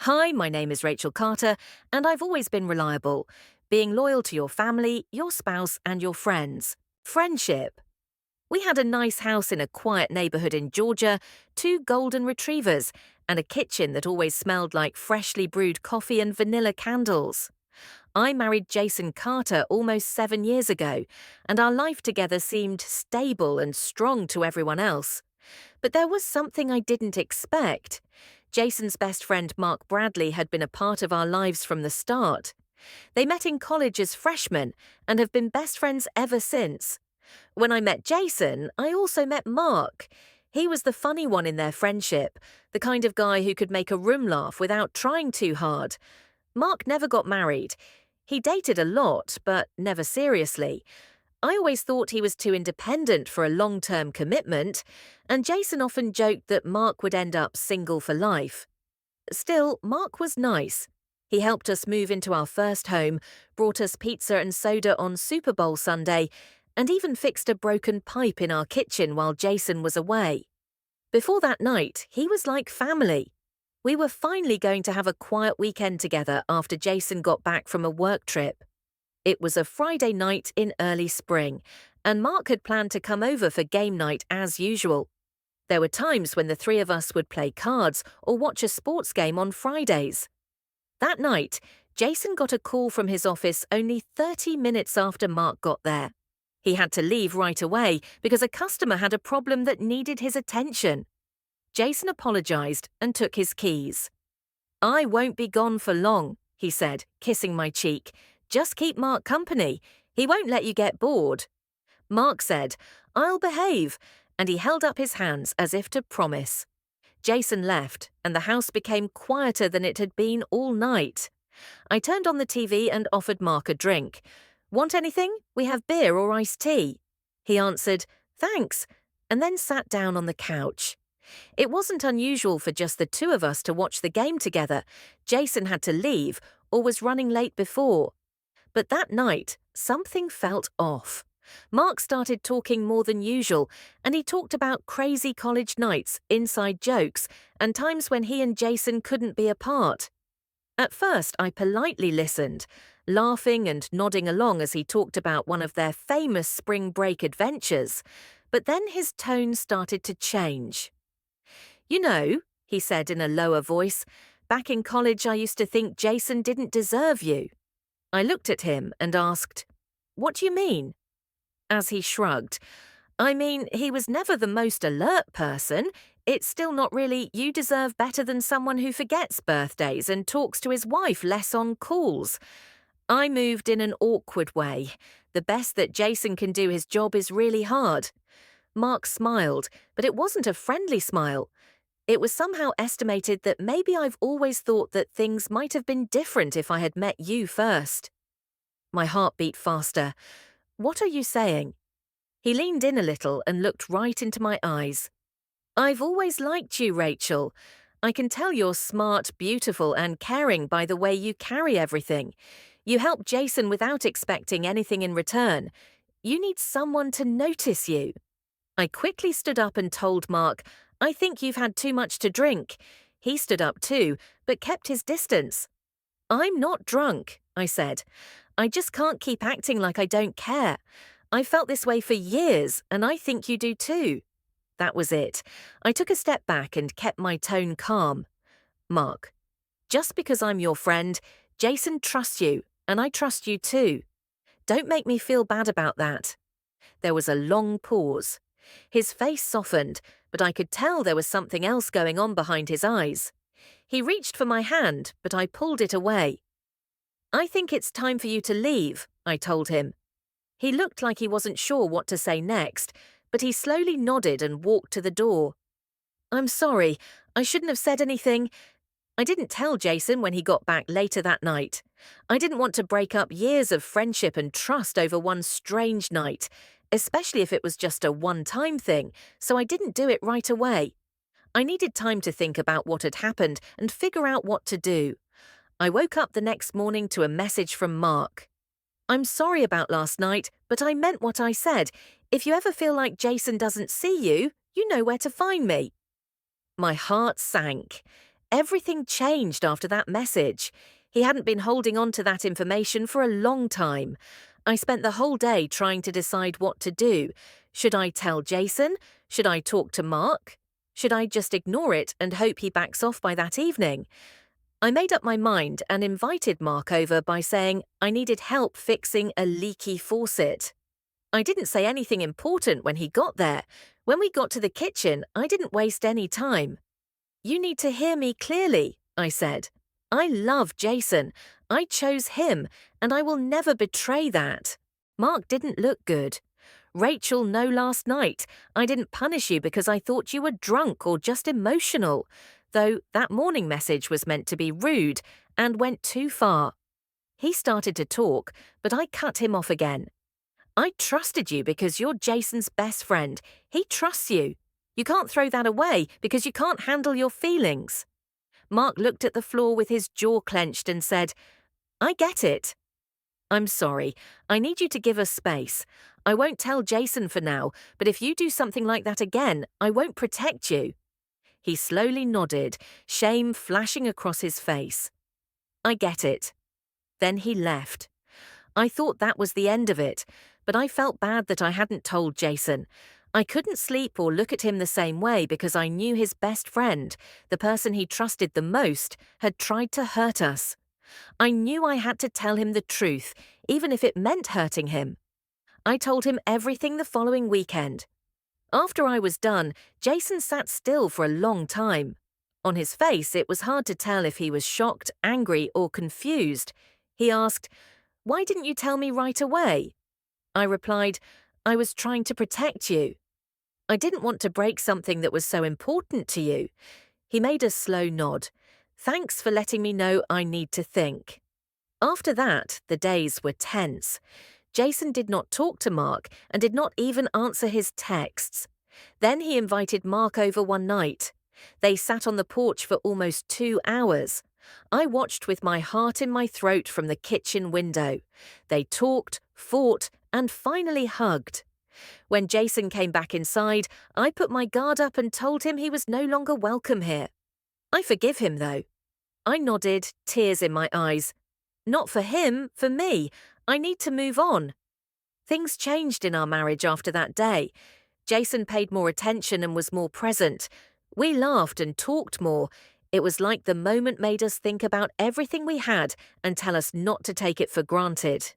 Hi, my name is Rachel Carter, and I've always been reliable, being loyal to your family, your spouse, and your friends. Friendship. We had a nice house in a quiet neighborhood in Georgia, two golden retrievers, and a kitchen that always smelled like freshly brewed coffee and vanilla candles. I married Jason Carter almost 7 years ago, and our life together seemed stable and strong to everyone else. But there was something I didn't expect. Jason's best friend Mark Bradley had been a part of our lives from the start. They met in college as freshmen and have been best friends ever since. When I met Jason, I also met Mark. He was the funny one in their friendship, the kind of guy who could make a room laugh without trying too hard. Mark never got married. He dated a lot, but never seriously. I always thought he was too independent for a long-term commitment, and Jason often joked that Mark would end up single for life. Still, Mark was nice. He helped us move into our first home, brought us pizza and soda on Super Bowl Sunday, and even fixed a broken pipe in our kitchen while Jason was away. Before that night, he was like family. We were finally going to have a quiet weekend together after Jason got back from a work trip. It was a Friday night in early spring, and Mark had planned to come over for game night as usual. There were times when the three of us would play cards or watch a sports game on Fridays. That night, Jason got a call from his office only 30 minutes after Mark got there. He had to leave right away because a customer had a problem that needed his attention. Jason apologized and took his keys. "I won't be gone for long," he said, kissing my cheek. "Just keep Mark company. He won't let you get bored." Mark said, "I'll behave," and he held up his hands as if to promise. Jason left, and the house became quieter than it had been all night. I turned on the TV and offered Mark a drink. "Want anything? We have beer or iced tea." He answered, "Thanks," and then sat down on the couch. It wasn't unusual for just the two of us to watch the game together. Jason had to leave or was running late before. But that night, something felt off. Mark started talking more than usual, and he talked about crazy college nights, inside jokes, and times when he and Jason couldn't be apart. At first, I politely listened, laughing and nodding along as he talked about one of their famous spring break adventures. But then his tone started to change. "You know," he said in a lower voice, "back in college I used to think Jason didn't deserve you." I looked at him and asked, "What do you mean?" As he shrugged, "I mean, he was never the most alert person. It's still not really you deserve better than someone who forgets birthdays and talks to his wife less on calls." I moved in an awkward way. The best that Jason can do his job is really hard. Mark smiled, but it wasn't a friendly smile. It was somehow estimated that maybe I've always thought that things might have been different if I had met you first. My heart beat faster. "What are you saying?" He leaned in a little and looked right into my eyes. "I've always liked you, Rachel. I can tell you're smart, beautiful, and caring by the way you carry everything. You help Jason without expecting anything in return. You need someone to notice you." I quickly stood up and told Mark, "I think you've had too much to drink." He stood up too, but kept his distance. "I'm not drunk," I said. "I just can't keep acting like I don't care. I've felt this way for years, and I think you do too." That was it. I took a step back and kept my tone calm. "Mark, just because I'm your friend, Jason trusts you, and I trust you too. Don't make me feel bad about that." There was a long pause. His face softened, but I could tell there was something else going on behind his eyes. He reached for my hand, but I pulled it away. "I think it's time for you to leave," I told him. He looked like he wasn't sure what to say next, but he slowly nodded and walked to the door. "I'm sorry, I shouldn't have said anything." I didn't tell Jason when he got back later that night. I didn't want to break up years of friendship and trust over one strange night, especially if it was just a one-time thing, so I didn't do it right away. I needed time to think about what had happened and figure out what to do. I woke up the next morning to a message from Mark. "I'm sorry about last night, but I meant what I said. If you ever feel like Jason doesn't see you, you know where to find me." My heart sank. Everything changed after that message. He hadn't been holding on to that information for a long time. I spent the whole day trying to decide what to do. Should I tell Jason? Should I talk to Mark? Should I just ignore it and hope he backs off by that evening? I made up my mind and invited Mark over by saying I needed help fixing a leaky faucet. I didn't say anything important when he got there. When we got to the kitchen, I didn't waste any time. "You need to hear me clearly," I said. "I love Jason. I chose him, and I will never betray that." Mark didn't look good. "Rachel, no, last night. I didn't punish you because I thought you were drunk or just emotional, though that morning message was meant to be rude and went too far." He started to talk, but I cut him off again. "I trusted you because you're Jason's best friend. He trusts you. You can't throw that away because you can't handle your feelings." Mark looked at the floor with his jaw clenched and said, "I get it." "I'm sorry. I need you to give us space. I won't tell Jason for now, but if you do something like that again, I won't protect you." He slowly nodded, shame flashing across his face. "I get it." Then he left. I thought that was the end of it, but I felt bad that I hadn't told Jason. I couldn't sleep or look at him the same way because I knew his best friend, the person he trusted the most, had tried to hurt us. I knew I had to tell him the truth, even if it meant hurting him. I told him everything the following weekend. After I was done, Jason sat still for a long time. On his face, it was hard to tell if he was shocked, angry, or confused. He asked, "Why didn't you tell me right away?" I replied, "I was trying to protect you. I didn't want to break something that was so important to you." He made a slow nod. "Thanks for letting me know I need to think." After that, the days were tense. Jason did not talk to Mark and did not even answer his texts. Then he invited Mark over one night. They sat on the porch for almost 2 hours. I watched with my heart in my throat from the kitchen window. They talked, fought, and finally hugged. When Jason came back inside, I put my guard up and told him he was no longer welcome here. I forgive him, though. I nodded, tears in my eyes. Not for him, for me. I need to move on. Things changed in our marriage after that day. Jason paid more attention and was more present. We laughed and talked more. It was like the moment made us think about everything we had and tell us not to take it for granted.